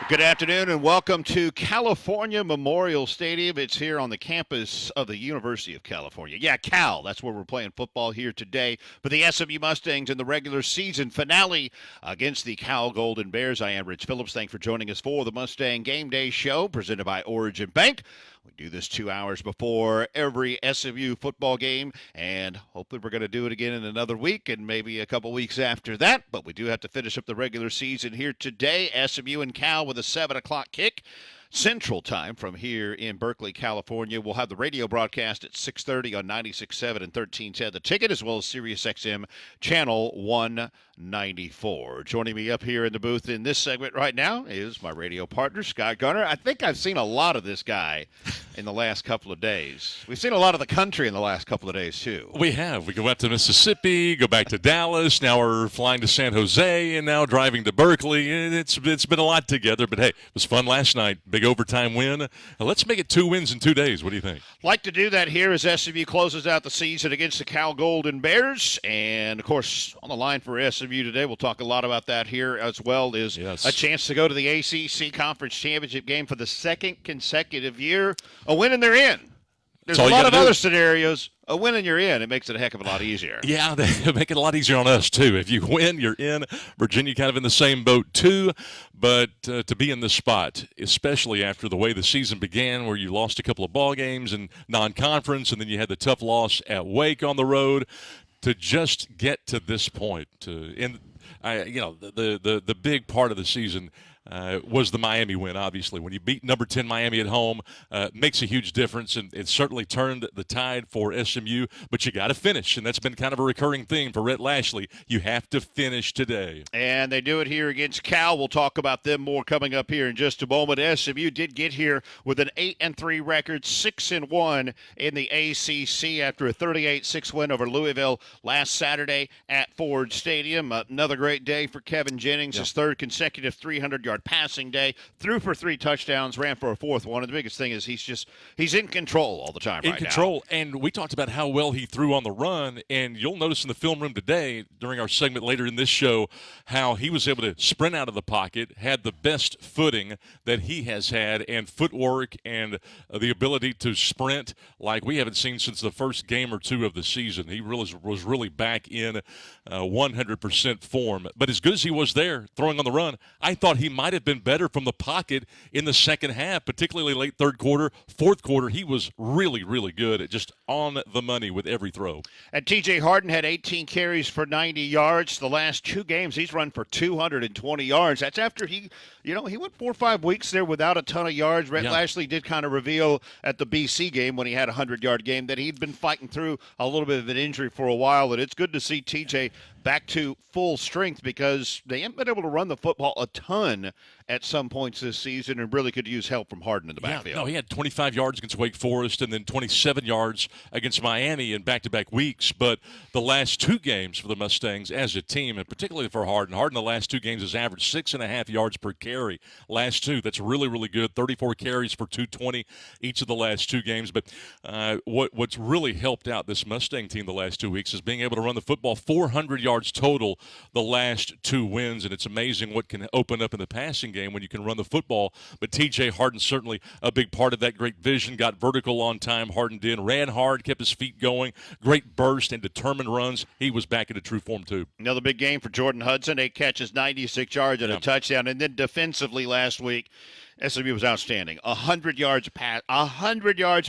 Good afternoon and welcome to California Memorial Stadium. It's here on the campus of the University of California. Yeah, Cal, that's where we're playing football here today. But the SMU Mustangs in the regular season finale against the Cal Golden Bears. I am Rich Phillips. Thanks for joining us for the Mustang Game Day show presented by Origin Bank. We do this 2 hours before every SMU football game, and hopefully we're going to do it again in another week and maybe a couple weeks after that. But we do have to finish up the regular season here today. SMU and Cal with a 7 o'clock kick. Central Time from here in Berkeley, California. We'll have the radio broadcast at 6:30 on 96.7 and 1310 The Ticket, as well as SiriusXM Channel 194. Joining me up here in the booth in this segment right now is my radio partner, Scott Gunner. I think I've seen a lot of this guy in the last couple of days. We've seen a lot of the country in the last couple of days, too. We have. We go out to Mississippi, go back to Dallas. Now we're flying to San Jose, and now driving to Berkeley. It's been a lot together, but hey, it was fun last night. Big overtime win. Let's make it 2 wins in 2 days. What do you think? Like to do that here as SMU closes out the season against the Cal Golden Bears. And, of course, on the line for SMU today, we'll talk a lot about that here as well, is a chance to go to the ACC Conference Championship game for the second consecutive year. A win and they're in. There's a lot of other scenarios. A win and you're in. It makes it a heck of a lot easier. Yeah, they make it a lot easier on us, too. If you win, you're in. Virginia kind of in the same boat, too. But to be in this spot, especially after the way the season began, where you lost a couple of ball games in non-conference, and then you had the tough loss at Wake on the road, to just get to this point, the big part of the season was the Miami win, obviously. When you beat number 10 Miami at home, makes a huge difference, and it certainly turned the tide for SMU. But you got to finish, and that's been kind of a recurring theme for Rhett Lashley. You have to finish today. And they do it here against Cal. We'll talk about them more coming up here in just a moment. SMU did get here with an 8-3 record, 6-1 in the ACC after a 38-6 win over Louisville last Saturday at Ford Stadium. Another great day for Kevin Jennings, his third consecutive 300-yard passing day, threw for 3 touchdowns, ran for a fourth one, and the biggest thing is he's in control all the time in control. And we talked about how well he threw on the run, and you'll notice in the film room today, during our segment later in this show, how he was able to sprint out of the pocket, had the best footing that he has had, and footwork, and the ability to sprint like we haven't seen since the first game or two of the season. He really was really back in 100% form. But as good as he was there, throwing on the run, I thought he might have been better from the pocket in the second half, particularly late third quarter. Fourth quarter, he was really, really good at just on the money with every throw. And T.J. Harden had 18 carries for 90 yards. The last 2 games, he's run for 220 yards. That's after he went 4 or 5 weeks there without a ton of yards. Rhett Lashley did kind of reveal at the BC game when he had a 100-yard game that he'd been fighting through a little bit of an injury for a while, and it's good to see T.J. back to full strength because they haven't been able to run the football a ton at some points this season and really could use help from Harden in the backfield. No, he had 25 yards against Wake Forest and then 27 yards against Miami in back-to-back weeks. But the last 2 games for the Mustangs as a team, and particularly for Harden the last 2 games has averaged 6.5 yards per carry. Last 2, that's really, really good. 34 carries for 220 each of the last 2 games. But what's really helped out this Mustang team the last 2 weeks is being able to run the football 400 yards total the last 2 wins, and it's amazing what can open up in the passing game when you can run the football. But T.J. Harden certainly a big part of that. Great vision, got vertical on time. Harden did, ran hard, kept his feet going. Great burst and determined runs. He was back into true form too. Another big game for Jordan Hudson. 8 catches, 96 yards, and a touchdown. And then defensively last week, SMU was outstanding. 100 yards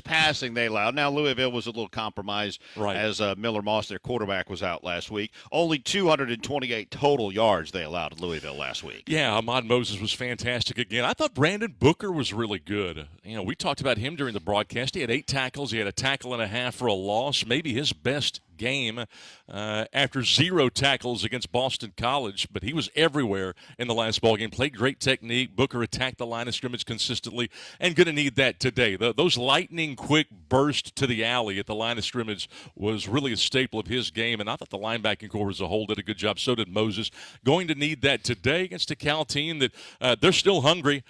passing they allowed. Now Louisville was a little compromised as Miller Moss, their quarterback, was out last week. Only 228 total yards they allowed at Louisville last week. Yeah, Ahmad Moses was fantastic again. I thought Brandon Booker was really good. We talked about him during the broadcast. He had 8 tackles. He had a tackle and a half for a loss. Maybe his best game after 0 tackles against Boston College, but he was everywhere in the last ball game. Played great technique. Booker attacked the line of scrimmage consistently, and going to need that today. Those lightning quick bursts to the alley at the line of scrimmage was really a staple of his game, and I thought the linebacking corps as a whole did a good job. So did Moses. Going to need that today against a Cal team that they're still hungry.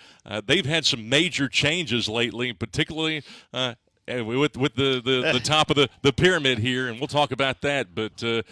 They've had some major changes lately, particularly with the top of the pyramid here, and we'll talk about that. But they're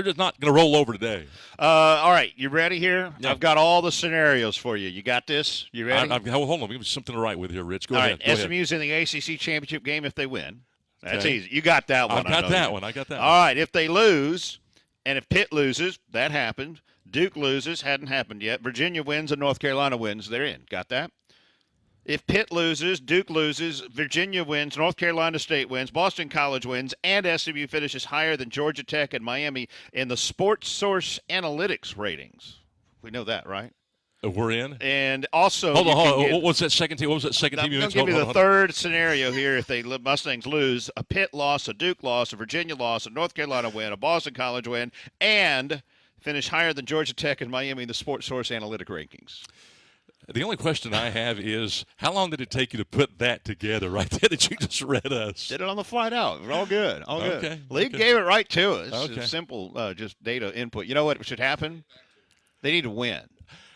just not going to roll over today. All right, you ready here? Yeah. I've got all the scenarios for you. You got this? You ready? Hold on, give me something to write with here, Rich. Go all ahead. right, Go SMU's in the ACC championship game if they win. That's Okay. easy. You got that one. I got that one. All right, if they lose, and if Pitt loses, that happened. Duke loses, hadn't happened yet. Virginia wins and North Carolina wins, they're in. Got that? If Pitt loses, Duke loses, Virginia wins, North Carolina State wins, Boston College wins, and SMU finishes higher than Georgia Tech and Miami in the Sports Source Analytics ratings. We know that, right? We're in. And also, hold on. What was that second team? What was that second team? I'm going to give you the third scenario here. If the Mustangs lose, a Pitt loss, a Duke loss, a Virginia loss, a North Carolina win, a Boston College win, and finish higher than Georgia Tech and Miami in the Sports Source Analytic rankings. The only question I have is, how long did it take you to put that together right there that you just read us? Did it on the flight out. We're all good. All good. Okay. League gave it right to us. Okay. It's simple, just data input. You know what should happen? They need to win.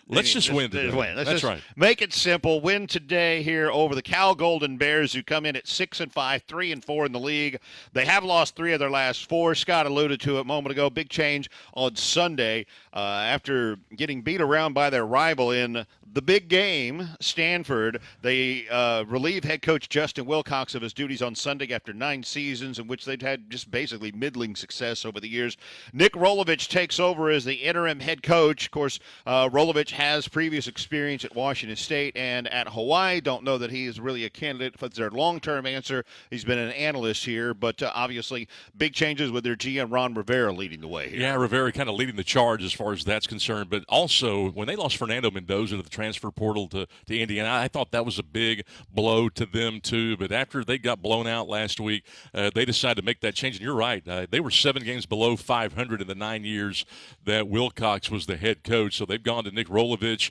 Let's just win today. Let's That's just right. Make it simple. Win today here over the Cal Golden Bears, who come in at 6-5, 3-4 in the league. They have lost 3 of their last 4. Scott alluded to it a moment ago. Big change on Sunday after getting beat around by their rival in the big game, Stanford. They relieved head coach Justin Wilcox of his duties on Sunday after 9 seasons in which they'd had just basically middling success over the years. Nick Rolovich takes over as the interim head coach. Of course, Rolovich has previous experience at Washington State and at Hawaii. Don't know that he is really a candidate for their long-term answer. He's been an analyst here, but obviously big changes with their GM Ron Rivera leading the way here. Yeah, Rivera kind of leading the charge as far as that's concerned. But also, when they lost Fernando Mendoza to the transfer portal to Indiana, I thought that was a big blow to them too. But after they got blown out last week, they decided to make that change. And you're right. They were 7 games below 500 in the 9 years that Wilcox was the head coach. So they've gone to Nick Rolovich,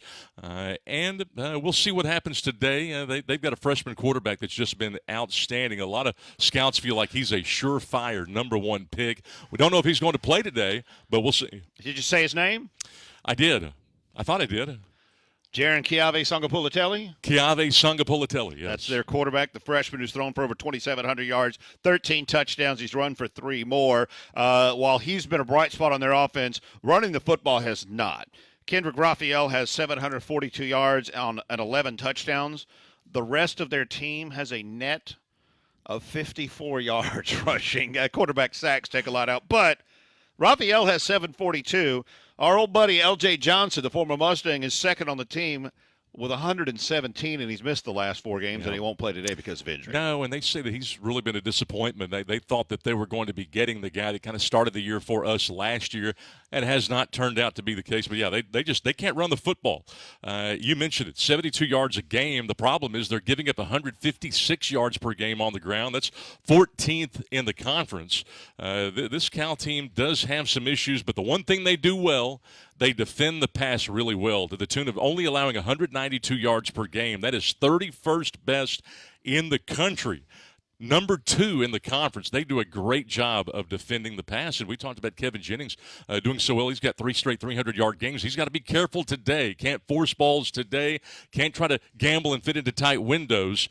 and we'll see what happens today. They've got a freshman quarterback that's just been outstanding. A lot of scouts feel like he's a surefire number 1 pick. We don't know if he's going to play today, but we'll see. Did you say his name? I did. I thought I did. Jaron Chiave Sangapulatelli? Chiave Sangapulatelli, yes. That's their quarterback, the freshman who's thrown for over 2,700 yards, 13 touchdowns. He's run for 3 more. While he's been a bright spot on their offense, running the football has not. Kendrick Raphael has 742 yards and 11 touchdowns. The rest of their team has a net of 54 yards rushing. Quarterback sacks take a lot out. But Raphael has 742. Our old buddy L.J. Johnson, the former Mustang, is second on the team with 117, and he's missed the last 4 games, and he won't play today because of injury. No, and they say that he's really been a disappointment. They thought that they were going to be getting the guy that kind of started the year for us last year, and it has not turned out to be the case. But, yeah, they can't run the football. You mentioned it, 72 yards a game. The problem is they're giving up 156 yards per game on the ground. That's 14th in the conference. This Cal team does have some issues, but the one thing they do well, they defend the pass really well to the tune of only allowing 192 yards per game. That is 31st best in the country. Number 2 in the conference. They do a great job of defending the pass. And we talked about Kevin Jennings doing so well. He's got 3 straight 300-yard games. He's got to be careful today. Can't force balls today. Can't try to gamble and fit into tight windows.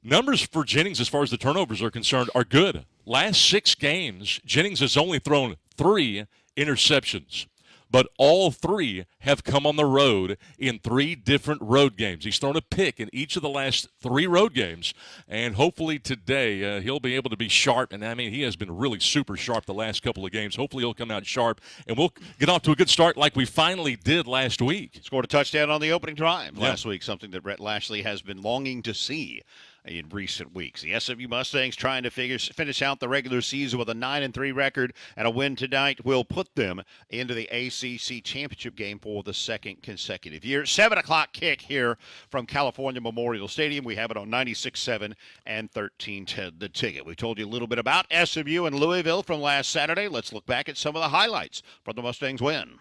Numbers for Jennings as far as the turnovers are concerned are good. Last 6 games, Jennings has only thrown 3 interceptions. But all 3 have come on the road in 3 different road games. He's thrown a pick in each of the last 3 road games, and hopefully today he'll be able to be sharp. And, I mean, he has been really super sharp the last couple of games. Hopefully he'll come out sharp, and we'll get off to a good start like we finally did last week. Scored a touchdown on the opening drive last week, something that Brett Lashley has been longing to see in recent weeks. The SMU Mustangs trying to finish out the regular season with a 9-3 record, and a win tonight will put them into the ACC championship game for the 2nd consecutive year. 7 o'clock kick here from California Memorial Stadium. We have it on 96.7 and 1310 The Ticket. We told you a little bit about SMU and Louisville from last Saturday. Let's look back at some of the highlights from the Mustangs win.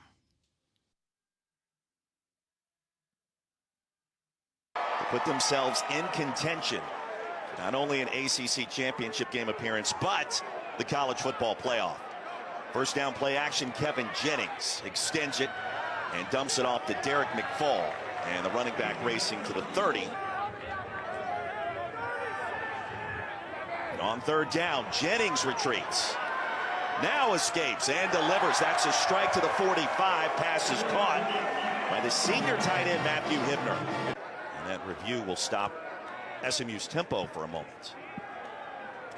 Put themselves in contention for not only an ACC championship game appearance, but the college football playoff. First down play action, Kevin Jennings extends it and dumps it off to Derek McFall. And the running back racing to the 30. On third down, Jennings retreats. Now escapes and delivers. That's a strike to the 45. Pass is caught by the senior tight end, Matthew Hibner. And that review will stop SMU's tempo for a moment.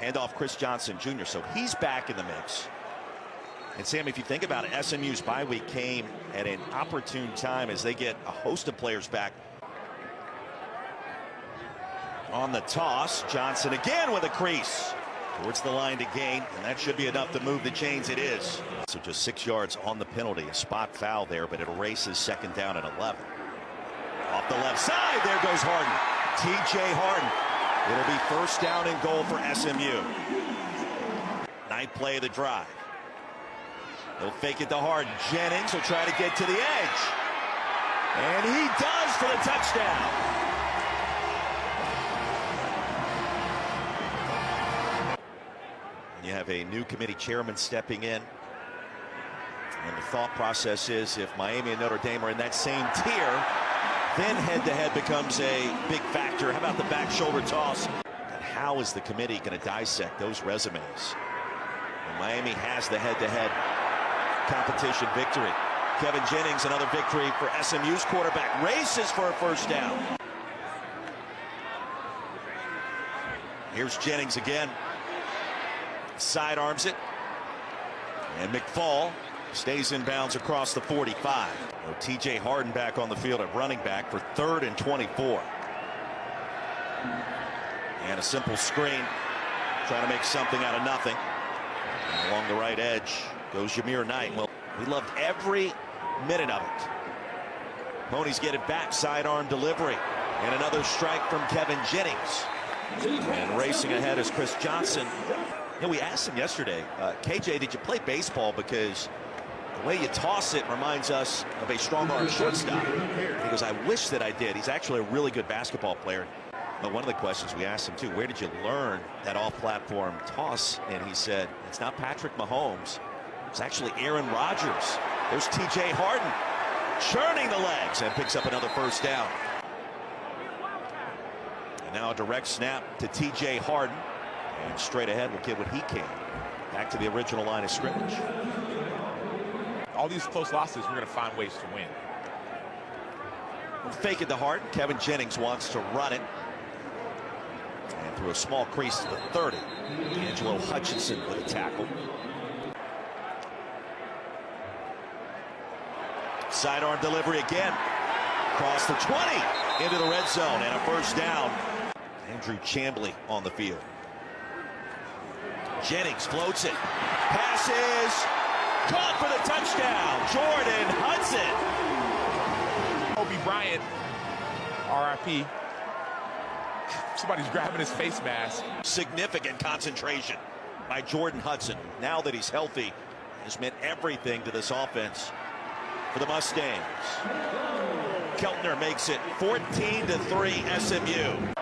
Handoff Chris Johnson Jr., so he's back in the mix. And Sam, if you think about it, SMU's bye week came at an opportune time as they get a host of players back. On the toss, Johnson again with a crease towards the line to gain, and that should be enough to move the chains. It is. So just 6 yards on the penalty, a spot foul there, but it erases second down at 11. Off the left side, there goes Harden. TJ Harden. It'll be first down and goal for SMU. Ninth play of the drive. He'll fake it to Harden. Jennings will try to get to the edge. And he does for the touchdown. You have a new committee chairman stepping in. And the thought process is if Miami and Notre Dame are in that same tier, then head-to-head becomes a big factor. How about the back shoulder toss? And how is the committee going to dissect those resumes? And Miami has the head-to-head competition victory. Kevin Jennings, another victory for SMU's quarterback. Races for a first down. Here's Jennings again. Sidearms it. And McFall stays in bounds across the 45. TJ Harden back on the field at running back for 3rd and 24. And a simple screen. Trying to make something out of nothing. And along the right edge goes Jameer Knight. Well, we loved every minute of it. Ponies get it back. Sidearm delivery. And another strike from Kevin Jennings. And racing ahead is Chris Johnson. You know, we asked him yesterday, KJ, did you play baseball? Because the way you toss it reminds us of a strong-arm shortstop. He goes, I wish that I did. He's actually a really good basketball player. But one of the questions we asked him, too, where did you learn that off-platform toss? And he said, it's not Patrick Mahomes. It's actually Aaron Rodgers. There's TJ Harden churning the legs and picks up another first down. And now a direct snap to TJ Harden. And straight ahead will get what he can. Back to the original line of scrimmage. All these close losses, we're going to find ways to win. Fake it to Harden. Kevin Jennings wants to run it. And through a small crease to the 30. Angelo Hutchinson with a tackle. Sidearm delivery again. Across the 20. Into the red zone and a first down. Andrew Chamblee on the field. Jennings floats it. Passes. Caught for the touchdown. Jordan Hudson. Kobe Bryant, RIP. Somebody's grabbing his face mask. Significant concentration by Jordan Hudson. Now that he's healthy, has meant everything to this offense for the Mustangs. Keltner makes it 14-3 SMU.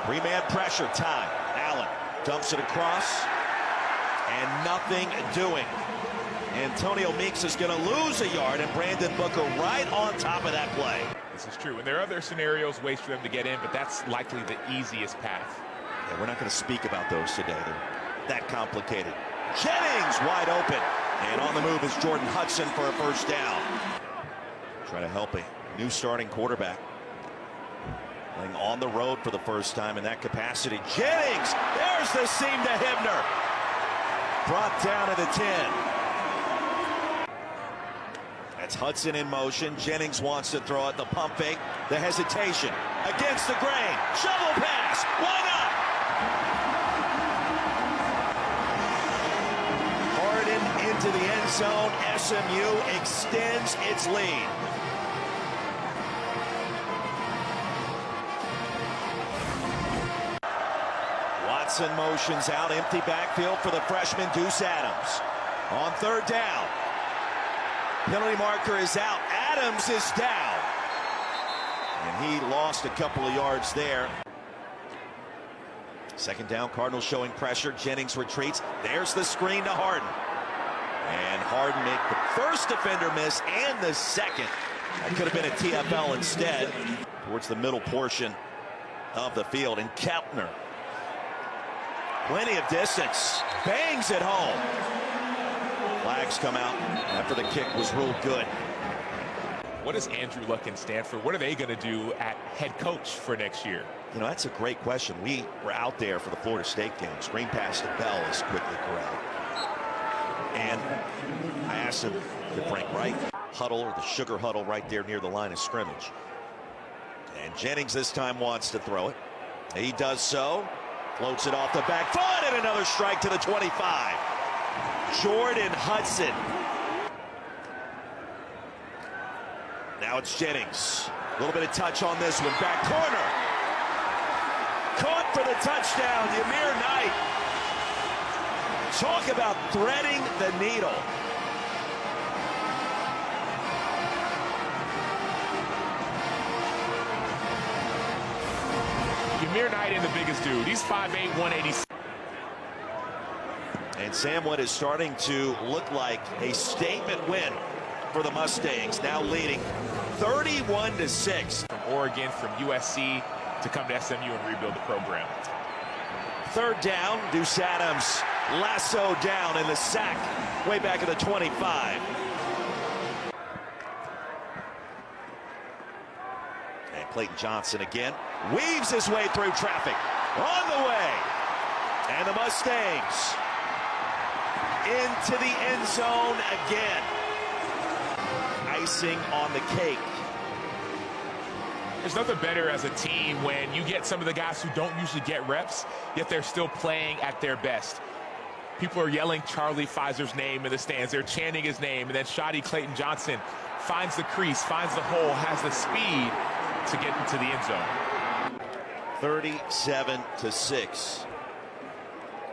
Three-man pressure time. Allen dumps it across. And nothing doing. Antonio Meeks is going to lose a yard, and Brandon Booker right on top of that play. This is true. And there are other scenarios, ways for them to get in, but that's likely the easiest path. Yeah, we're not going to speak about those today. They're that complicated. Jennings wide open. And on the move is Jordan Hudson for a first down. Trying to help a new starting quarterback. Playing on the road for the first time in that capacity. Jennings, there's the seam to Hibner. Brought down to the 10. That's Hudson in motion. Jennings wants to throw it. The pump fake. The hesitation. Against the grain. Shovel pass. Why not? Harden into the end zone. SMU extends its lead. Watson motions out, empty backfield for the freshman Deuce Adams. On third down. Penalty marker is out. Adams is down. And he lost a couple of yards there. Second down, Cardinals showing pressure. Jennings retreats. There's the screen to Harden. And Harden made the first defender miss and the second. That could have been a TFL instead. Towards the middle portion of the field. And Keltner, plenty of distance, bangs it home. Flags come out after the kick was ruled good. What does Andrew Luck and Stanford, what are they going to do at head coach for next year? You know, that's a great question. We were out there for the Florida State game. Screen pass to Bell is quickly corralled. And I asked him to Frank Wright huddle, or the sugar huddle right there near the line of scrimmage. And Jennings this time wants to throw it. He does so. Floats it off the back foot, and another strike to the 25. Jordan Hudson. Now it's Jennings. A little bit of touch on this one. Back corner. Caught for the touchdown. Ymir Knight. Talk about threading the needle. Ymir Knight ain't the biggest dude. He's 5'8", 186. And Sam, what is starting to look like a statement win for the Mustangs, now leading 31-6. From Oregon, from USC, to come to SMU and rebuild the program. Third down, Deuce Adams lasso down in the sack way back at the 25. And Clayton Johnson again weaves his way through traffic on the way. And the Mustangs into the end zone again. Icing on the cake. There's nothing better as a team when you get some of the guys who don't usually get reps, yet they're still playing at their best. People are yelling Charlie Pfizer's name in the stands. They're chanting his name. And then Shoddy Clayton Johnson finds the crease, finds the hole, has the speed to get into the end zone. 37-6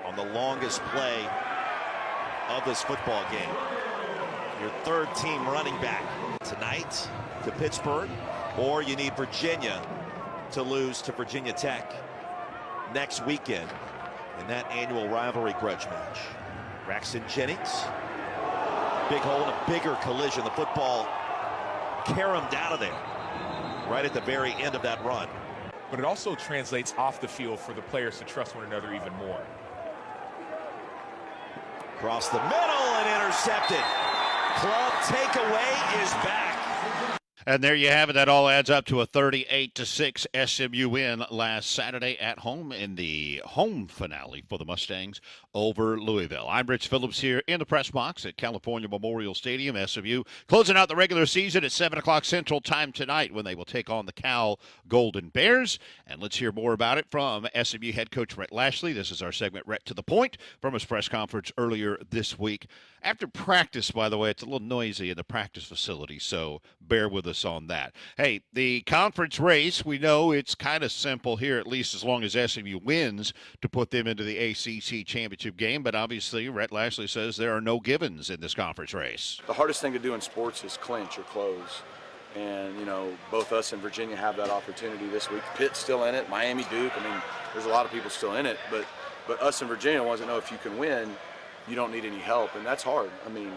on the longest play of this football game. Your third team running back tonight to Pittsburgh, or you need Virginia to lose to Virginia Tech next weekend in that annual rivalry grudge match. Braxton Jennings, big hole and a bigger collision. The football caromed out of there right at the very end of that run. But it also translates off the field for the players to trust one another even more. Across the middle and intercepted. Club takeaway is back. And there you have it. That all adds up to a 38-6 SMU win last Saturday at home in the home finale for the Mustangs over Louisville. I'm Rich Phillips here in the press box at California Memorial Stadium. SMU closing out the regular season at 7 o'clock Central Time tonight when they will take on the Cal Golden Bears. And let's hear more about it from SMU head coach Rhett Lashley. This is our segment, Rhett to the Point, from his press conference earlier this week. After practice, by the way, it's a little noisy in the practice facility, so bear with us on that. Hey, the conference race, we know it's kind of simple here, at least as long as SMU wins, to put them into the ACC championship game. But obviously, Rhett Lashley says there are no givens in this conference race. The hardest thing to do in sports is clinch or close. And, you know, both us and Virginia have that opportunity this week. Pitt's still in it, Miami, Duke. I mean, there's a lot of people still in it. But us and Virginia wants to know if you can win, you don't need any help. And that's hard. I mean,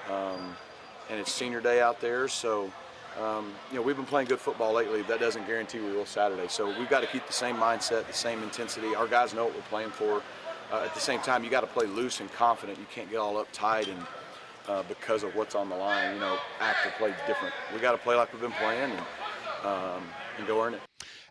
and it's senior day out there, so you know, we've been playing good football lately. That doesn't guarantee we will Saturday. So we've got to keep the same mindset, the same intensity. Our guys know what we're playing for. At the same time, you got to play loose and confident. You can't get all uptight and because of what's on the line, you know, act or play different. We got to play like we've been playing and go earn it.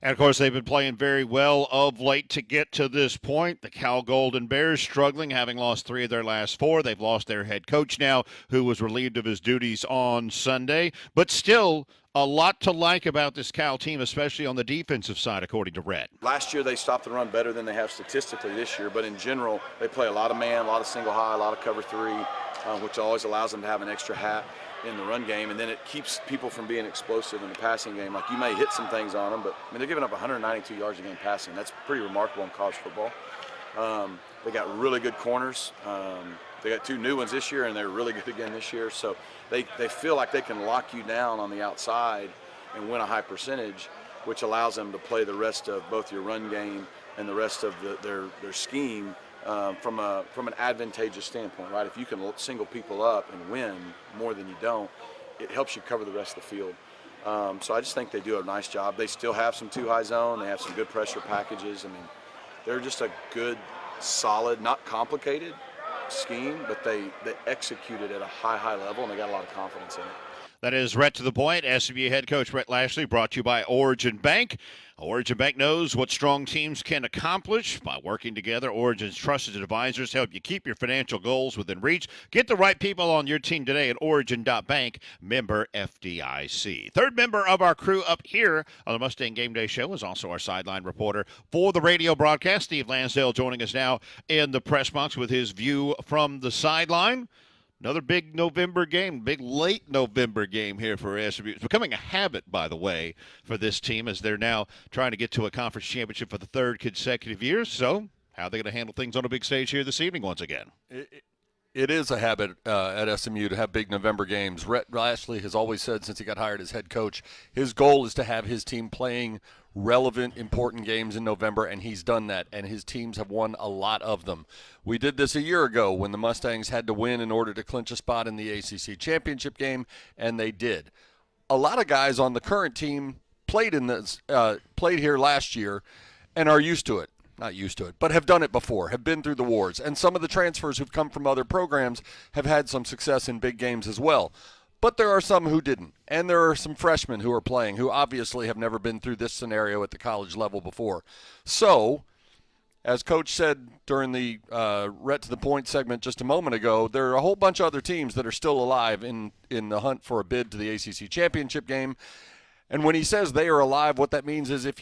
And, of course, they've been playing very well of late to get to this point. The Cal Golden Bears struggling, having lost 3 of their last 4. They've lost their head coach now, who was relieved of his duties on Sunday. But still, a lot to like about this Cal team, especially on the defensive side, according to Rhett. Last year, they stopped the run better than they have statistically this year. But in general, they play a lot of man, a lot of single high, a lot of cover 3, which always allows them to have an extra hat in the run game, and then it keeps people from being explosive in the passing game. Like, you may hit some things on them, but I mean, they're giving up 192 yards a game passing. That's pretty remarkable in college football. They got really good corners. They got 2 new ones this year, and they're really good again this year. So they feel like they can lock you down on the outside and win a high percentage, which allows them to play the rest of both your run game and the rest of their scheme from an advantageous standpoint, right? If you can single people up and win more than you don't, it helps you cover the rest of the field. So I just think they do a nice job. They still have some two-high zone. They have some good pressure packages. I mean, they're just a good, solid, not complicated scheme, but they execute it at a high level, and they got a lot of confidence in it. That is Rhett to the Point. SMU head coach Rhett Lashley, brought to you by Origin Bank. Origin Bank knows what strong teams can accomplish by working together. Origin's trusted advisors help you keep your financial goals within reach. Get the right people on your team today at Origin.bank, member FDIC. Third member of our crew up here on the Mustang Game Day Show is also our sideline reporter for the radio broadcast, Steve Lansdale, joining us now in the press box with his view from the sideline. Another big November game, big late November game here for SMU. It's becoming a habit, by the way, for this team as they're now trying to get to a conference championship for the third consecutive year. So how are they going to handle things on a big stage here this evening once again? It is a habit at SMU to have big November games. Rhett Lashley has always said since he got hired as head coach, his goal is to have his team playing relevant, important games in November, and he's done that, and his teams have won a lot of them. We did this a year ago when the Mustangs had to win in order to clinch a spot in the ACC championship game, and they did. A lot of guys on the current team played here last year and are used to it. Not used to it, but have done it before, have been through the wars. And some of the transfers who've come from other programs have had some success in big games as well. But there are some who didn't. And there are some freshmen who are playing who obviously have never been through this scenario at the college level before. So, as Coach said during the Rhett to the Point segment just a moment ago, there are a whole bunch of other teams that are still alive in the hunt for a bid to the ACC championship game. And when he says they are alive, what that means is if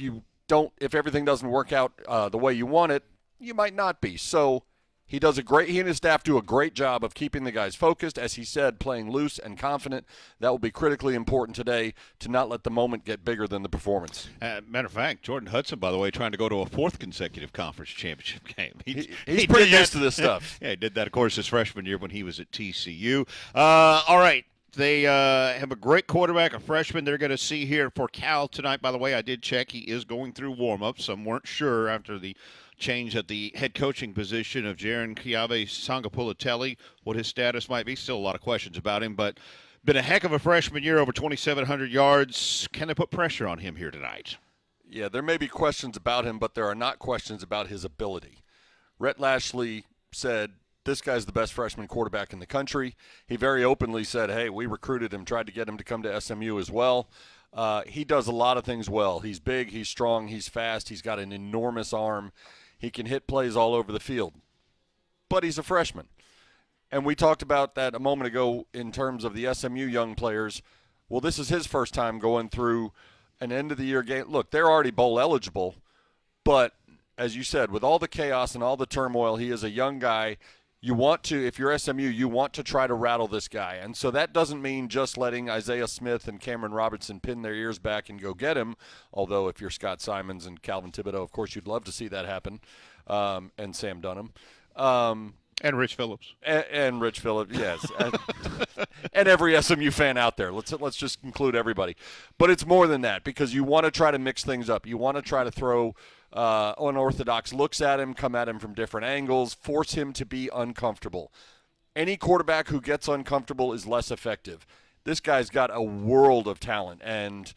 everything doesn't work out the way you want it, you might not be. So he and his staff do a great job of keeping the guys focused, as he said, playing loose and confident. That will be critically important today to not let the moment get bigger than the performance. Matter of fact, Jordan Hudson, by the way, trying to go to a fourth consecutive conference championship game. He's pretty used to this stuff. Yeah, he did that, of course, his freshman year when he was at TCU. All right. They have a great quarterback, a freshman they're going to see here for Cal tonight. By the way, I did check. He is going through warm-ups. Some weren't sure after the change at the head coaching position of Jaron Kiave Sangapulatelli, what his status might be. Still a lot of questions about him, but been a heck of a freshman year, over 2,700 yards. Can they put pressure on him here tonight? Yeah, there may be questions about him, but there are not questions about his ability. Rhett Lashley said, this guy's the best freshman quarterback in the country. He very openly said, hey, we recruited him, tried to get him to come to SMU as well. He does a lot of things well. He's big, he's strong, he's fast, he's got an enormous arm. He can hit plays all over the field. But he's a freshman. And we talked about that a moment ago in terms of the SMU young players. Well, this is his first time going through an end-of-the-year game. Look, they're already bowl eligible, but as you said, with all the chaos and all the turmoil, he is a young guy. You want to, if you're SMU, you want to try to rattle this guy. And so that doesn't mean just letting Isaiah Smith and Cameron Robertson pin their ears back and go get him, although if you're Scott Simons and Calvin Thibodeau, of course, you'd love to see that happen, and Sam Dunham. And Rich Phillips. And Rich Phillips, yes. And every SMU fan out there. Let's just include everybody. But it's more than that, because you want to try to mix things up. You want to try to throw unorthodox looks at him, come at him from different angles, force him to be uncomfortable. Any quarterback who gets uncomfortable is less effective. This guy's got a world of talent, and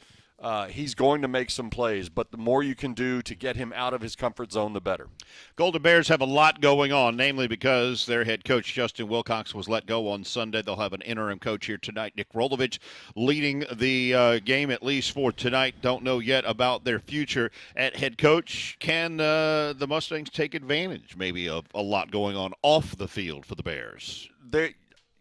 he's going to make some plays, but the more you can do to get him out of his comfort zone, the better. Golden Bears have a lot going on, namely because their head coach, Justin Wilcox, was let go on Sunday. They'll have an interim coach here tonight, Nick Rolovich, leading the game, at least for tonight. Don't know yet about their future at head coach. Can the Mustangs take advantage, maybe, of a lot going on off the field for the Bears?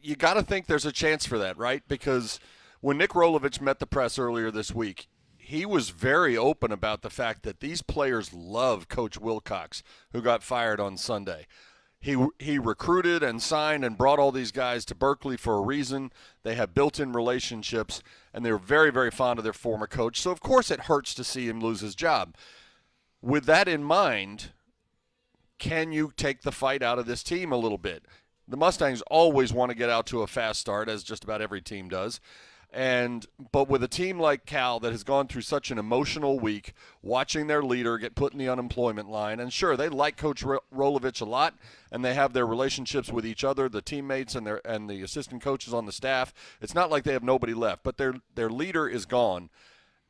You got to think there's a chance for that, right? Because when Nick Rolovich met the press earlier this week, he was very open about the fact that these players love Coach Wilcox, who got fired on Sunday. He recruited and signed and brought all these guys to Berkeley for a reason. They have built-in relationships, and they're very, very fond of their former coach. So, of course, it hurts to see him lose his job. With that in mind, can you take the fight out of this team a little bit? The Mustangs always want to get out to a fast start, as just about every team does. But with a team like Cal that has gone through such an emotional week, watching their leader get put in the unemployment line, and sure, they like Coach Rolovich a lot, and they have their relationships with each other, the teammates and the assistant coaches on the staff. It's not like they have nobody left, but their leader is gone,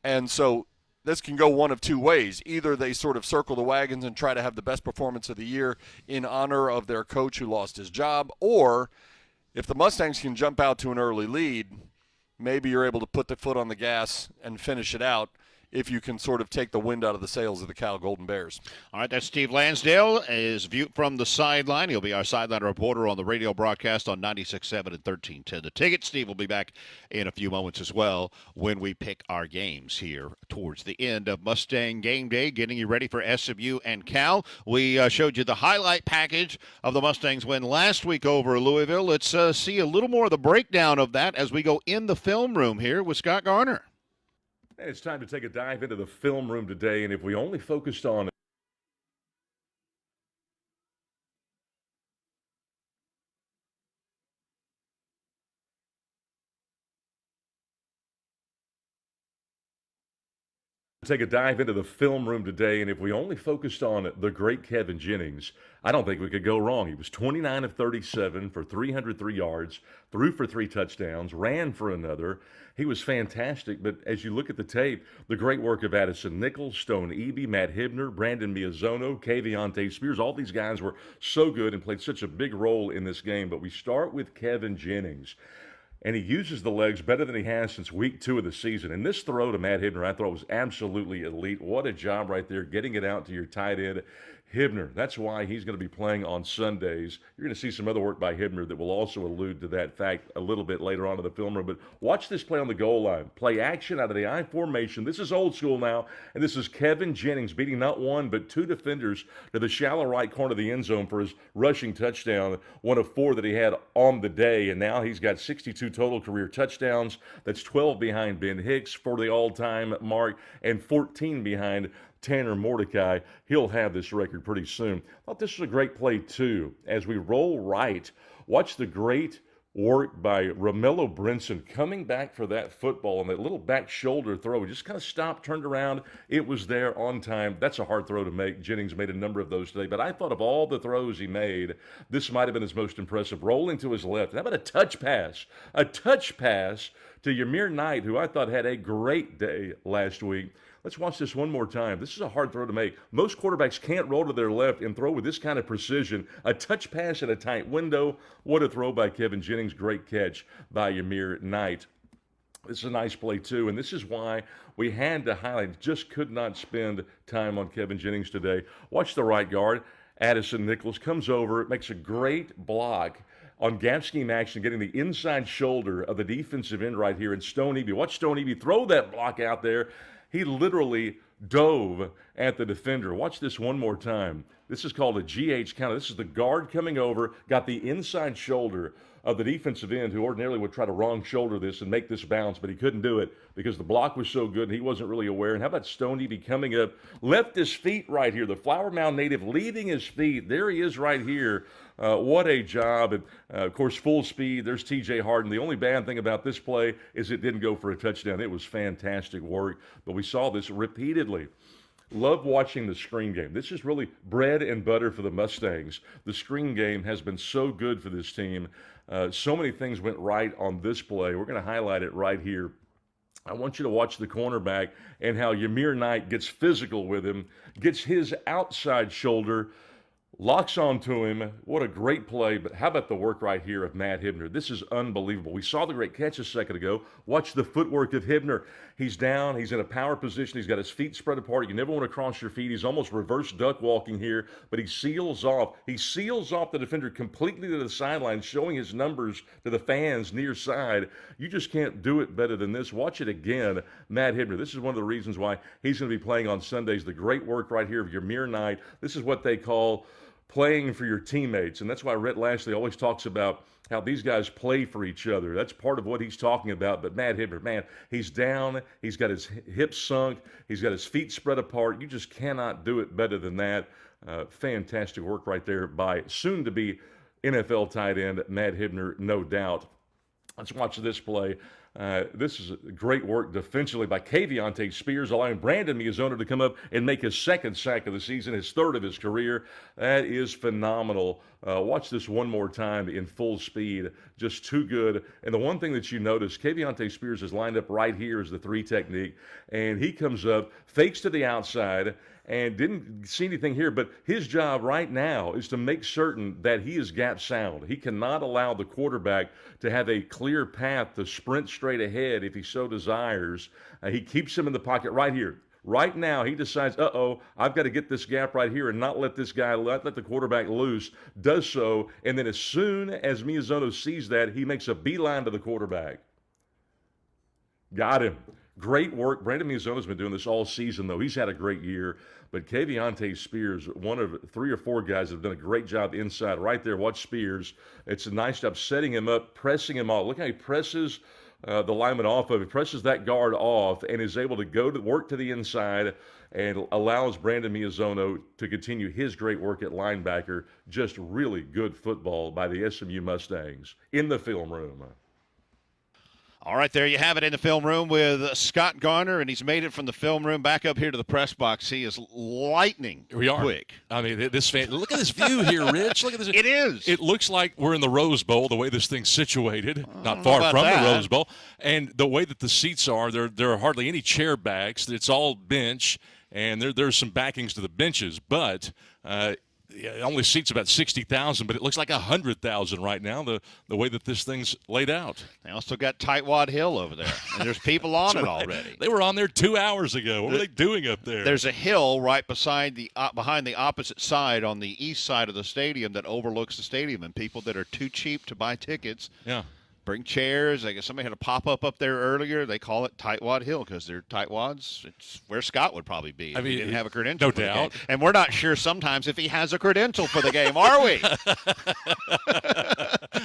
and so this can go one of two ways. Either they sort of circle the wagons and try to have the best performance of the year in honor of their coach who lost his job, or if the Mustangs can jump out to an early lead, maybe you're able to put the foot on the gas and finish it out if you can sort of take the wind out of the sails of the Cal Golden Bears. All right, that's Steve Lansdale, is viewed from the sideline. He'll be our sideline reporter on the radio broadcast on 96.7 and 1310. The Ticket. Steve will be back in a few moments as well when we pick our games here towards the end of Mustang Game Day, getting you ready for SMU and Cal. We showed you the highlight package of the Mustangs win last week over Louisville. Let's see a little more of the breakdown of that as we go in the film room here with Scott Garner. And it's time to take a dive into the film room today, and if we only focused on the great Kevin Jennings, I don't think we could go wrong. He was 29 of 37 for 303 yards, threw for 3 touchdowns, ran for another. He was fantastic, but as you look at the tape, the great work of Addison Nichols, Stone Eby, Matt Hibner, Brandon Miazono, Kavionte Spears, all these guys were so good and played such a big role in this game. But we start with Kevin Jennings. And he uses the legs better than he has since week 2 of the season. And this throw to Matt Hibner, I thought was absolutely elite. What a job right there, getting it out to your tight end, Hibner. That's why he's going to be playing on Sundays. You're going to see some other work by Hibner that will also allude to that fact a little bit later on in the film room. But watch this play on the goal line. Play action out of the I formation. This is old school now. And this is Kevin Jennings beating not one but 2 defenders to the shallow right corner of the end zone for his rushing touchdown, one of 4 that he had on the day. And now he's got 62 total career touchdowns. That's 12 behind Ben Hicks for the all-time mark and 14 behind Tanner Mordecai. He'll have this record pretty soon. I thought this was a great play, too. As we roll right, watch the great work by Romello Brinson coming back for that football and that little back shoulder throw. He just kind of stopped, turned around. It was there on time. That's a hard throw to make. Jennings made a number of those today. But I thought of all the throws he made, this might have been his most impressive. Rolling to his left. How about a touch pass? A touch pass to Ymir Knight, who I thought had a great day last week. Let's watch this one more time. This is a hard throw to make. Most quarterbacks can't roll to their left and throw with this kind of precision. A touch pass in a tight window. What a throw by Kevin Jennings. Great catch by Ymir Knight. This is a nice play, too, and this is why we had to highlight. Just could not spend time on Kevin Jennings today. Watch the right guard. Addison Nichols comes over, makes a great block on gap scheme action, getting the inside shoulder of the defensive end right here in Stone Eby. Watch Stone Eby throw that block out there. He literally dove at the defender. Watch this one more time. This is called a GH counter. This is the guard coming over, got the inside shoulder of the defensive end, who ordinarily would try to wrong shoulder this and make this bounce, but he couldn't do it because the block was so good and he wasn't really aware. And how about Stone Eby coming up, left his feet right here, the Flower Mound native leaving his feet. There he is right here. What a job. And, of course, full speed. There's T.J. Harden. The only bad thing about this play is it didn't go for a touchdown. It was fantastic work, but we saw this repeatedly. Love watching the screen game. This is really bread and butter for the Mustangs. The screen game has been so good for this team. So many things went right on this play. We're going to highlight it right here. I want you to watch the cornerback and how Ymir Knight gets physical with him, gets his outside shoulder, locks onto him. What a great play. But how about the work right here of Matt Hibner? This is unbelievable. We saw the great catch a second ago. Watch the footwork of Hibner. He's down. He's in a power position. He's got his feet spread apart. You never want to cross your feet. He's almost reverse duck walking here, but he seals off. He seals off the defender completely to the sideline, showing his numbers to the fans near side. You just can't do it better than this. Watch it again, Matt Hibner. This is one of the reasons why he's going to be playing on Sundays. The great work right here of Ymir Knight. This is what they call playing for your teammates. And that's why Rhett Lashley always talks about how these guys play for each other. That's part of what he's talking about. But Matt Hibner, man, he's down. He's got his hips sunk. He's got his feet spread apart. You just cannot do it better than that. Fantastic work right there by soon-to-be NFL tight end Matt Hibner, no doubt. Let's watch this play. This is great work defensively by Kavionte Spears, allowing Brandon Miazono to come up and make his second sack of the season, his third of his career. That is phenomenal. Watch this one more time in full speed. Just too good. And the one thing that you notice, Kavionte Spears is lined up right here as the 3 technique, and he comes up, fakes to the outside, and didn't see anything here, but his job right now is to make certain that he is gap sound. He cannot allow the quarterback to have a clear path to sprint straight ahead if he so desires. He keeps him in the pocket right here. Right now, he decides, I've got to get this gap right here and not let this guy, let the quarterback loose, does so, and then as soon as Miazono sees that, he makes a beeline to the quarterback. Got him. Great work. Brandon Miazono's been doing this all season, though. He's had a great year. But Kavionte Spears, one of 3 or 4 guys that have done a great job inside. Right there, watch Spears. It's a nice job setting him up, pressing him off. Look how he presses the lineman off of it, presses that guard off, and is able to go to work to the inside and allows Brandon Miazono to continue his great work at linebacker. Just really good football by the SMU Mustangs in the film room. All right, there you have it in the film room with Scott Garner, and he's made it from the film room back up here to the press box. He is lightning quick. I mean, look at this view here, Rich. Look at this. It is. It looks like we're in the Rose Bowl, the way this thing's situated, not far from the Rose Bowl. And the way that the seats are, there are hardly any chair backs. It's all bench, and there's some backings to the benches, but it only seats about 60,000, but it looks like 100,000 right now, the way that this thing's laid out. They also got Tightwad Hill over there, and there's people on it already. They were on there 2 hours ago. What were they doing up there? There's a hill right beside behind the opposite side on the east side of the stadium that overlooks the stadium, and people that are too cheap to buy tickets bring chairs. I guess somebody had a pop-up up there earlier. They call it Tightwad Hill because they're tightwads. It's where Scott would probably be if he didn't have a credential. No for doubt. The game. And we're not sure sometimes if he has a credential for the game, are we?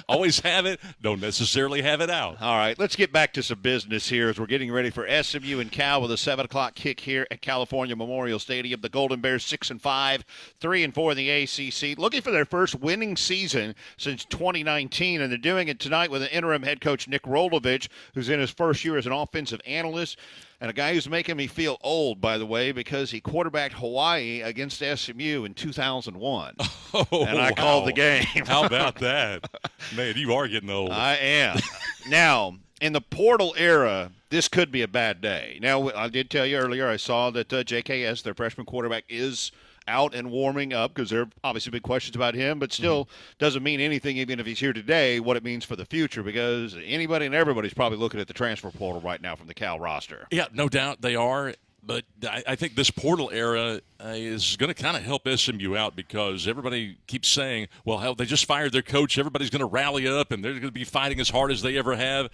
Always have it, don't necessarily have it out. All right, let's get back to some business here as we're getting ready for SMU and Cal with a 7 o'clock kick here at California Memorial Stadium. The Golden Bears 6-5, 3-4 in the ACC, looking for their first winning season since 2019, and they're doing it tonight with an interim head coach, Nick Rolovich, who's in his first year as an offensive analyst. And a guy who's making me feel old, by the way, because he quarterbacked Hawaii against SMU in 2001. And I called the game. How about that? Man, you are getting old. I am. Now, in the portal era, this could be a bad day. Now, I did tell you earlier, I saw that JKS, their freshman quarterback, is out and warming up because there are obviously big questions about him, but still doesn't mean anything even if he's here today, what it means for the future, because anybody and everybody's probably looking at the transfer portal right now from the Cal roster. Yeah, no doubt they are. But I think this portal era is going to kind of help SMU out because everybody keeps saying, well, hell, they just fired their coach. Everybody's going to rally up, and they're going to be fighting as hard as they ever have.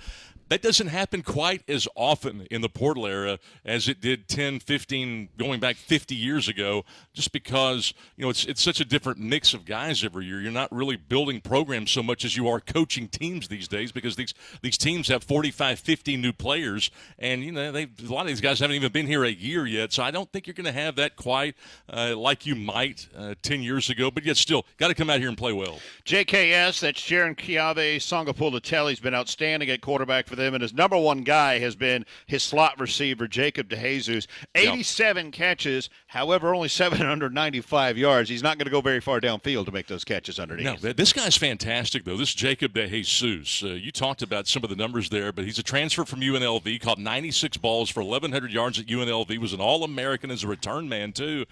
That doesn't happen quite as often in the portal era as it did 10, 15, going back 50 years ago, just because, it's such a different mix of guys every year. You're not really building programs so much as you are coaching teams these days because these teams have 45, 50 new players, and, a lot of these guys haven't even been here a year yet, so I don't think you're going to have that quite like you might 10 years ago, but yet still got to come out here and play well. JKS, that's Jaron Kiave Songapulatelli's been outstanding at quarterback for them, and his number one guy has been his slot receiver, Jacob DeJesus. 87 catches, however, only 795 yards. He's not going to go very far downfield to make those catches underneath. No, this guy's fantastic, though. This Jacob DeJesus, you talked about some of the numbers there, but he's a transfer from UNLV, caught 96 balls for 1,100 yards at UNLV, was an All-American as a return man, too,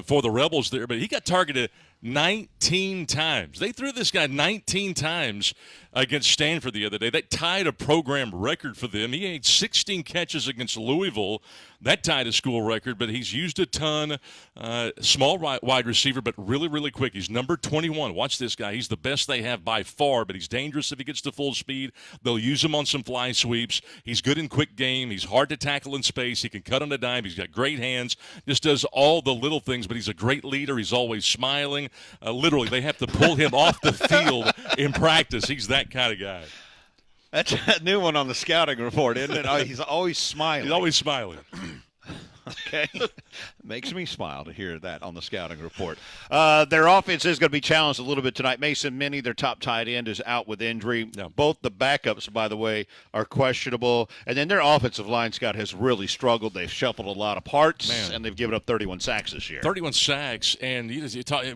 for the Rebels there, but he got targeted 19 times. They threw this guy 19 times against Stanford the other day. That tied a program record for them. He had 16 catches against Louisville. That tied a school record, but he's used a ton. Small wide receiver, but really, really quick. He's number 21. Watch this guy. He's the best they have by far, but he's dangerous if he gets to full speed. They'll use him on some fly sweeps. He's good in quick game. He's hard to tackle in space. He can cut on a dime. He's got great hands. Just does all the little things, but he's a great leader. He's always smiling. Literally, they have to pull him off the field in practice. He's that kind of guy. That's a new one on the scouting report, isn't it? He's always smiling. He's always smiling. Okay. Makes me smile to hear that on the scouting report. Their offense is going to be challenged a little bit tonight. Mason Minnie, their top tight end, is out with injury. Yeah. Both the backups, by the way, are questionable. And then their offensive line, Scott, has really struggled. They've shuffled a lot of parts, and they've given up 31 sacks this year. 31 sacks, and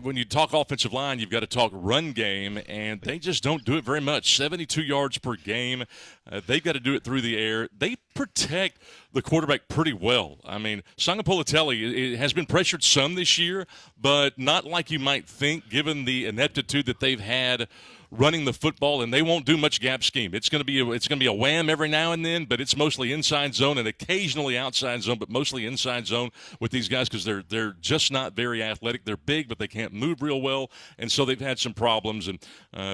when you talk offensive line, you've got to talk run game, and they just don't do it very much. 72 yards per game. They've got to do it through the air. They protect the quarterback pretty well. I mean, Sangapolitelli has been pressured some this year, but not like you might think given the ineptitude that they've had running the football, and they won't do much gap scheme. It's going to be a wham every now and then, but it's mostly inside zone and occasionally outside zone, but mostly inside zone with these guys because they're just not very athletic. They're big, but they can't move real well, and so they've had some problems, and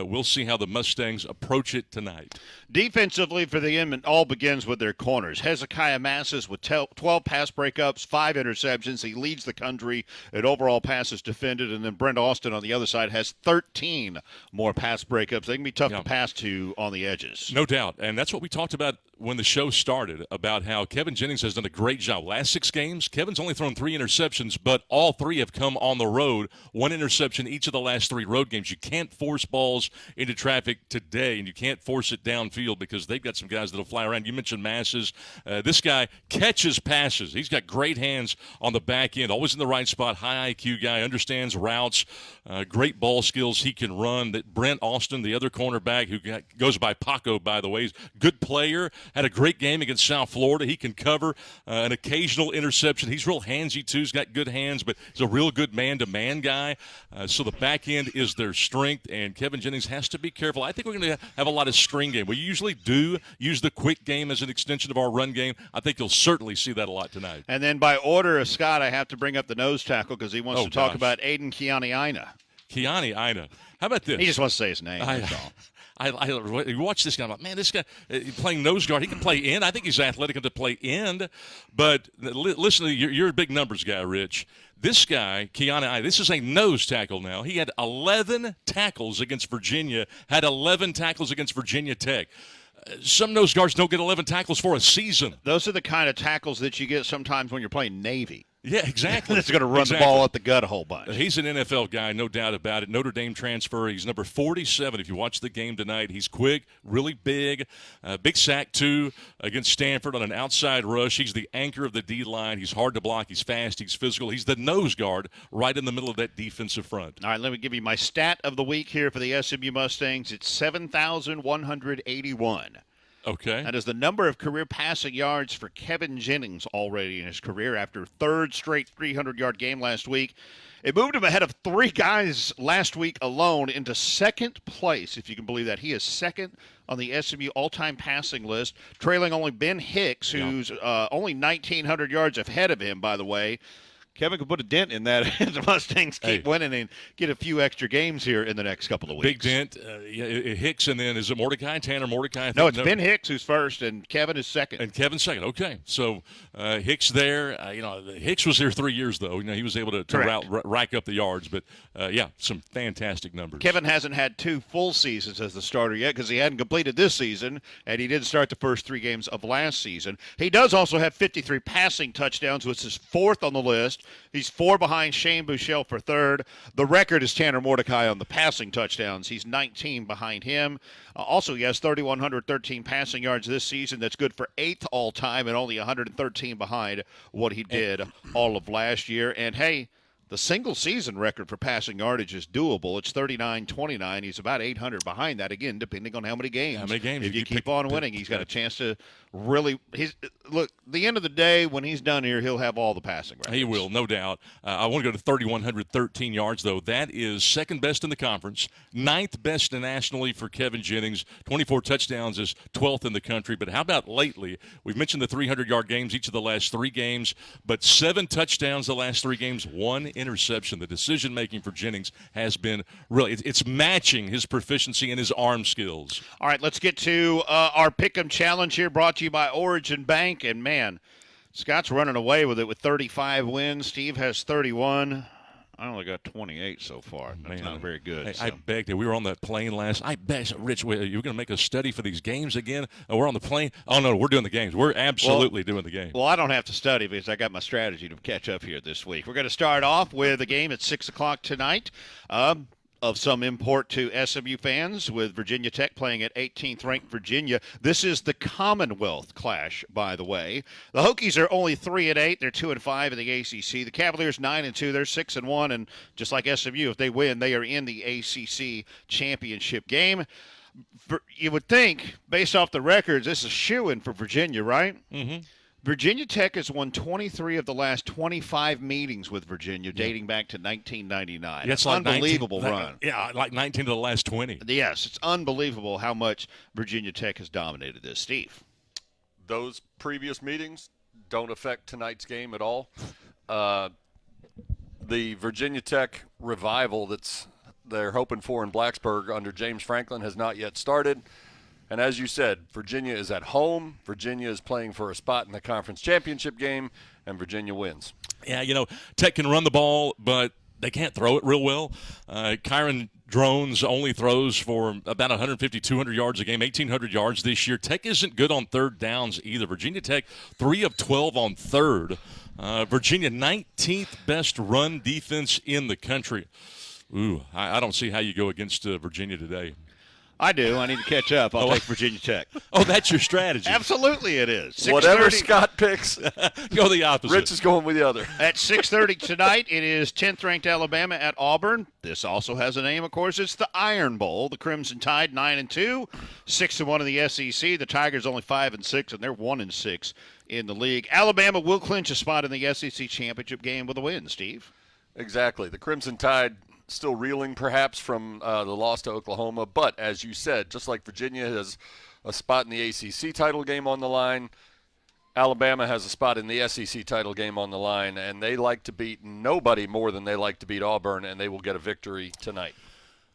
we'll see how the Mustangs approach it tonight. Defensively for the Inman, all begins with their corners. Hezekiah Masses with 12 pass breakups, 5 interceptions. He leads the country in overall passes defended, and then Brent Austin on the other side has 13 more pass breakups. They can be tough to pass to on the edges. No doubt, and that's what we talked about when the show started, about how Kevin Jennings has done a great job. Last 6 games, Kevin's only thrown 3 interceptions, but all 3 have come on the road. 1 interception each of the last 3 road games. You can't force balls into traffic today, and you can't force it downfield because they've got some guys that'll fly around. You mentioned Masses. This guy catches passes. He's got great hands on the back end, always in the right spot, high IQ guy, understands routes, great ball skills. He can run. That Brent Austin, the other cornerback, who goes by Paco, by the way, good player, had a great game against South Florida. He can cover an occasional interception. He's real handsy, too. He's got good hands, but he's a real good man-to-man guy. So the back end is their strength, and Kevin Jennings has to be careful. I think we're going to have a lot of string game. We usually do use the quick game as an extension of our run game. I think you'll certainly see that a lot tonight. And then by order of Scott, I have to bring up the nose tackle because he wants to talk about Aiden Keani-Ina. Keani-Ina. How about this? He just wants to say his name. That's all. I watch this guy. I'm like, man, this guy playing nose guard. He can play end. I think he's athletic enough to play end. But listen, you're a big numbers guy, Rich. This guy, Keani, this is a nose tackle now. He had 11 tackles against Virginia, had 11 tackles against Virginia Tech. Some nose guards don't get 11 tackles for a season. Those are the kind of tackles that you get sometimes when you're playing Navy. Yeah, exactly. That's going to run the ball up the gut a whole bunch. He's an NFL guy, no doubt about it. Notre Dame transfer. He's number 47. If you watch the game tonight, he's quick, really big. Big sack, too, against Stanford on an outside rush. He's the anchor of the D-line. He's hard to block. He's fast. He's physical. He's the nose guard right in the middle of that defensive front. All right, let me give you my stat of the week here for the SMU Mustangs. It's 7,181. Okay. That is the number of career passing yards for Kevin Jennings already in his career after third straight 300-yard game last week. It moved him ahead of 3 guys last week alone into second place, if you can believe that. He is second on the SMU all-time passing list, trailing only Ben Hicks, who's only 1,900 yards ahead of him, by the way. Kevin could put a dent in that if the Mustangs keep winning and get a few extra games here in the next couple of weeks. Big dent. Hicks, and then is it Mordecai? Tanner Mordecai? No, it's Ben Hicks who's first, and Kevin is second. And Kevin's second. Okay. So Hicks there. Hicks was here 3 years, though. He was able to rack up the yards. But, some fantastic numbers. Kevin hasn't had 2 full seasons as the starter yet because he hadn't completed this season, and he didn't start the first 3 games of last season. He does also have 53 passing touchdowns, which is 4th on the list. He's 4 behind Shane Buechele for 3rd. The record is Tanner Mordecai on the passing touchdowns. He's 19 behind him. Also, he has 3,113 passing yards this season. That's good for 8th all-time and only 113 behind what he did all of last year. And, hey, the single-season record for passing yardage is doable. It's 39-29. He's about 800 behind that, again, depending on how many games. How many games? If you keep on winning, he's got a chance to really look, the end of the day, when he's done here, he'll have all the passing records. He will, no doubt. I want to go to 3,113 yards, though. That is second best in the conference, 9th best nationally for Kevin Jennings. 24 touchdowns is 12th in the country. But how about lately? We've mentioned the 300-yard games each of the last 3 games, but 7 touchdowns the last 3 games, 1 interception. The decision-making for Jennings has been really, it's matching his proficiency and his arm skills. All right, let's get to our Pick'em Challenge here, brought to you by Origin Bank. And, man, Scott's running away with it with 35 wins. Steve has 31. I only got 28 so far. That's Man. not very good. Hey, so. I begged it. We were on that plane last. I bet, Rich, you're going to make us study for these games again? Oh, we're on the plane. Oh no, we're doing the games. We're absolutely doing the games. Well, I don't have to study because I got my strategy to catch up here this week. We're going to start off with a game at 6 o'clock tonight. Of some import to SMU fans, with Virginia Tech playing at 18th ranked Virginia. This is the Commonwealth clash, by the way. The Hokies are only 3-8. They're 2-5 in the ACC. The Cavaliers 9-2. They're 6-1, and just like SMU, if they win, they are in the ACC championship game. You would think, based off the records, this is a shoo-in for Virginia, right? Mm-hmm. Virginia Tech has won 23 of the last 25 meetings with Virginia, dating back to 1999. It's like unbelievable 19, run. Yeah, like 19 of the last 20. Yes, it's unbelievable how much Virginia Tech has dominated this. Steve. Those previous meetings don't affect tonight's game at all. The Virginia Tech revival they're hoping for in Blacksburg under James Franklin has not yet started. And as you said, Virginia is at home. Virginia is playing for a spot in the conference championship game, and Virginia wins. Yeah, Tech can run the ball, but they can't throw it real well. Kyron Drones only throws for about 150, 200 yards a game, 1,800 yards this year. Tech isn't good on third downs either. Virginia Tech, 3 of 12 on third. Virginia, 19th best run defense in the country. Ooh, I don't see how you go against Virginia today. I do. I need to catch up. I'll take Virginia Tech. Oh, that's your strategy. Absolutely it is. Whatever Scott picks, go the opposite. Rich is going with the other. At 6:30 tonight, it is 10th-ranked Alabama at Auburn. This also has a name, of course. It's the Iron Bowl. The Crimson Tide 9-2, 6-1 in the SEC. The Tigers only 5-6, and they're 1-6 in the league. Alabama will clinch a spot in the SEC championship game with a win. Steve. Exactly. The Crimson Tide still reeling perhaps from the loss to Oklahoma, but as you said, just like Virginia has a spot in the ACC title game on the line, Alabama has a spot in the SEC title game on the line, and they like to beat nobody more than they like to beat Auburn, and they will get a victory tonight.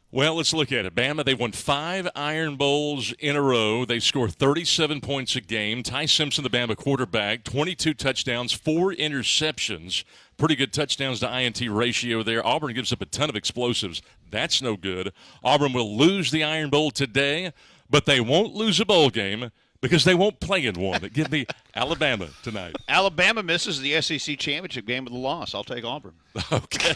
Well, let's look at it. Bama, they won 5 Iron Bowls in a row. They score 37 points a game. Ty Simpson, the Bama quarterback, 22 touchdowns, 4 interceptions. Pretty good touchdowns to INT ratio there. Auburn gives up a ton of explosives. That's no good. Auburn will lose the Iron Bowl today, but they won't lose a bowl game because they won't play in one. Give me Alabama tonight. Alabama misses the SEC championship game with a loss. I'll take Auburn. Okay.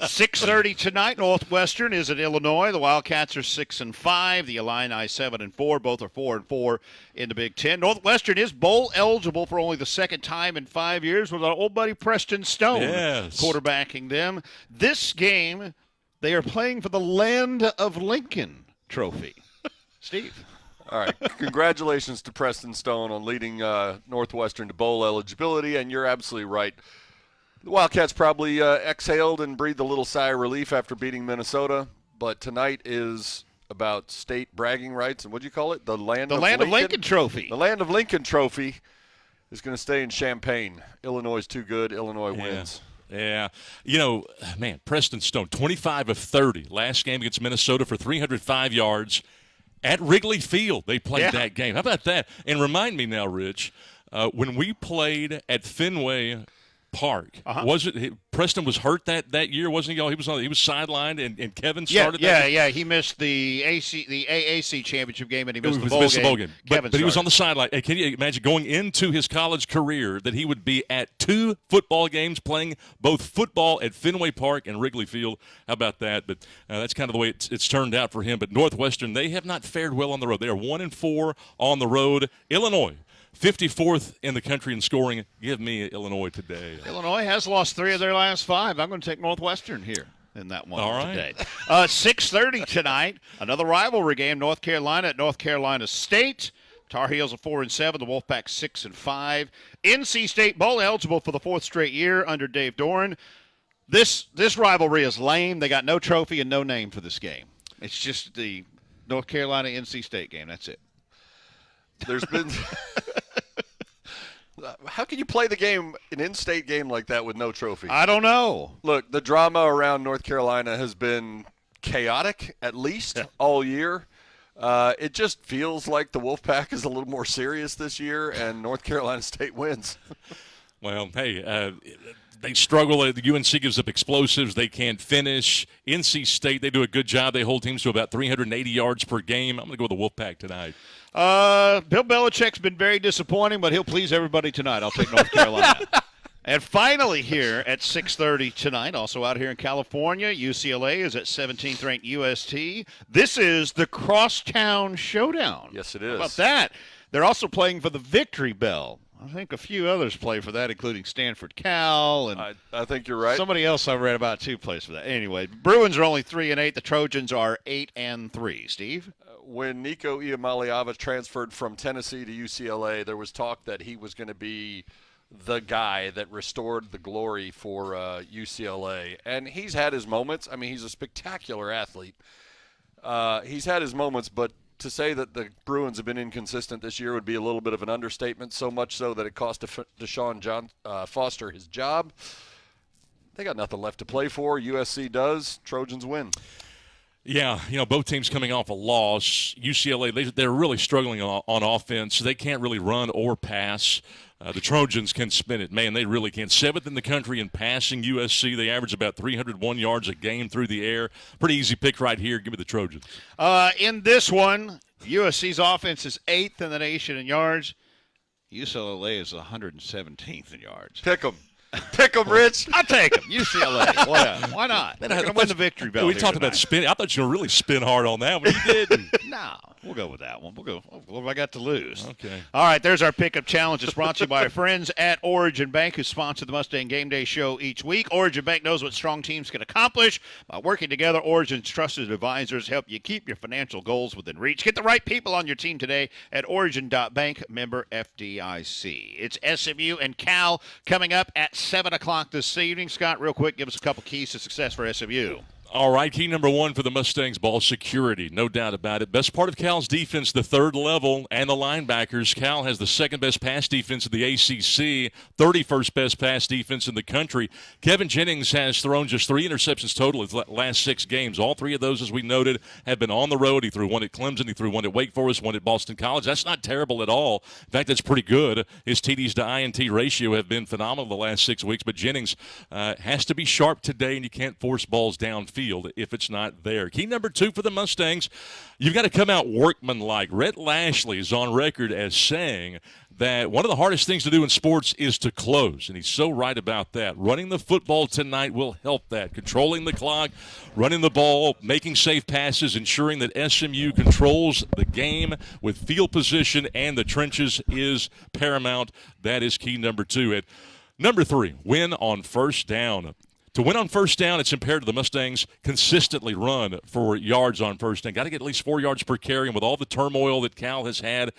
6:30 tonight. Northwestern is at Illinois. The Wildcats are 6-5. The Illini 7-4. Both are 4-4 in the Big Ten. Northwestern is bowl eligible for only the second time in 5 years with our old buddy Preston Stone quarterbacking them. This game, they are playing for the Land of Lincoln trophy. Steve. All right. Congratulations to Preston Stone on leading Northwestern to bowl eligibility, and you're absolutely right. The Wildcats probably exhaled and breathed a little sigh of relief after beating Minnesota, but tonight is about state bragging rights, and what do you call it? The Land of Lincoln trophy. The Land of Lincoln trophy is going to stay in Champaign. Illinois is too good. Illinois wins. Yeah. Man, Preston Stone, 25 of 30. Last game against Minnesota for 305 yards. At Wrigley Field, they played that game. How about that? And remind me now, Rich, when we played at Fenway Park, was it Preston was hurt that year, wasn't he? He was sidelined, and Kevin started. Yeah. He missed the AAC championship game, and he missed the bowl game. But he was on the sideline. Hey, can you imagine going into his college career that he would be at 2 football games, playing both football at Fenway Park and Wrigley Field? How about that? But that's kind of the way it's turned out for him. But Northwestern, they have not fared well on the road. They are 1-4 on the road. Illinois, 54th in the country in scoring. Give me Illinois today. Illinois has lost 3 of their last 5. I'm going to take Northwestern here in that one today. 6:30 tonight, another rivalry game, North Carolina at North Carolina State. Tar Heels are 4-7, the Wolfpack 6-5. NC State bowl eligible for the 4th straight year under Dave Doran. This rivalry is lame. They got no trophy and no name for this game. It's just the North Carolina NC State game. That's it. There's been how can you play the game, an in-state game like that with no trophy? I don't know. Look, the drama around North Carolina has been chaotic, at least all year. It just feels like the Wolfpack is a little more serious this year, and North Carolina State wins. Well, hey, They struggle. The UNC gives up explosives. They can't finish. NC State, they do a good job. They hold teams to about 380 yards per game. I'm going to go with the Wolfpack tonight. Bill Belichick's been very disappointing, but he'll please everybody tonight. I'll take North Carolina. And finally here at 6:30 tonight, also out here in California, UCLA is at 17th ranked UST. This is the Crosstown Showdown. Yes, it is. How about that? They're also playing for the Victory Bell. I think a few others play for that, including Stanford Cal. And I think you're right. Somebody else I read about too plays for that. Anyway, Bruins are only 3-8. The Trojans are 8-3. Steve? When Nico Iamaleava transferred from Tennessee to UCLA, there was talk that he was going to be the guy that restored the glory for UCLA. And he's had his moments. I mean, he's a spectacular athlete. He's had his moments, but to say that the Bruins have been inconsistent this year would be a little bit of an understatement, so much so that it cost Deshaun Foster his job. They got nothing left to play for. USC does. Trojans win. Yeah, both teams coming off a loss. UCLA, they're really struggling on offense. They can't really run or pass. The Trojans can spin it. Man, they really can. 7th in the country in passing. USC, they average about 301 yards a game through the air. Pretty easy pick right here. Give me the Trojans. In this one, USC's offense is 8th in the nation in yards. UCLA is 117th in yards. Pick them. Pick them, Rich. I'll take them. UCLA. Why not? They're going to win the Victory Bell. We talked about spin. I thought you were really spin hard on that one. You didn't. No, we'll go with that one. We'll go. What have I got to lose? Okay. All right, there's our pickup challenge. It's brought to you by our friends at Origin Bank, who sponsor the Mustang Game Day show each week. Origin Bank knows what strong teams can accomplish. By working together, Origin's trusted advisors help you keep your financial goals within reach. Get the right people on your team today at Origin.bank, member FDIC. It's SMU and Cal coming up at 7 o'clock this evening. Scott, real quick, give us a couple keys to success for SMU. All right, key number one for the Mustangs, ball security, no doubt about it. Best part of Cal's defense, the third level, and the linebackers. Cal has the second best pass defense in the ACC, 31st best pass defense in the country. Kevin Jennings has thrown just 3 interceptions total in the last 6 games. All 3 of those, as we noted, have been on the road. He threw one at Clemson, he threw one at Wake Forest, one at Boston College. That's not terrible at all. In fact, that's pretty good. His TDs to INT ratio have been phenomenal the last 6 weeks, but Jennings has to be sharp today, and you can't force balls downfield if it's not there. Key number 2 for the Mustangs, you've got to come out workmanlike. Rhett Lashley is on record as saying that one of the hardest things to do in sports is to close, and he's so right about that. Running the football tonight will help that. Controlling the clock, running the ball, making safe passes, ensuring that SMU controls the game with field position and the trenches is paramount. That is key number 2. At number 3, win on first down. To win on first down, it's imperative the Mustangs consistently run for yards on first down. Got to get at least 4 yards per carry, and with all the turmoil that Cal has had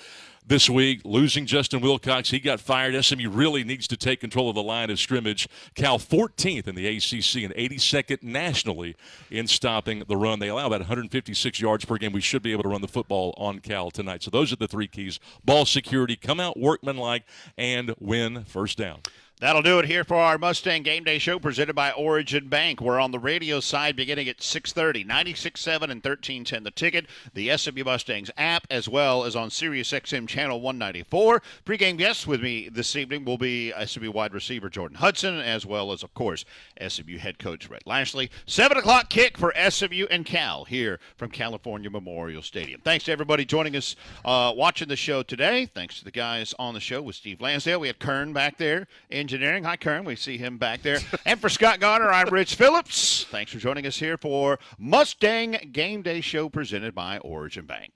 this week, losing Justin Wilcox, he got fired. SMU really needs to take control of the line of scrimmage. Cal 14th in the ACC and 82nd nationally in stopping the run. They allow about 156 yards per game. We should be able to run the football on Cal tonight. So those are the 3 keys. Ball security, come out workmanlike, and win first down. That'll do it here for our Mustang Game Day show presented by Origin Bank. We're on the radio side beginning at 6:30, 96.7 and 1310 The Ticket, the SMU Mustangs app, as well as on Sirius XM Channel 194. Pre-game guests with me this evening will be SMU wide receiver Jordan Hudson, as well as, of course, SMU head coach Rhett Lashley. 7 o'clock kick for SMU and Cal here from California Memorial Stadium. Thanks to everybody joining us, watching the show today. Thanks to the guys on the show with Steve Lansdale. We had Kern back there, engineering. Hi, Kern. We see him back there. And for Scott Goddard, I'm Rich Phillips. Thanks for joining us here for Mustang Game Day show presented by Origin Bank.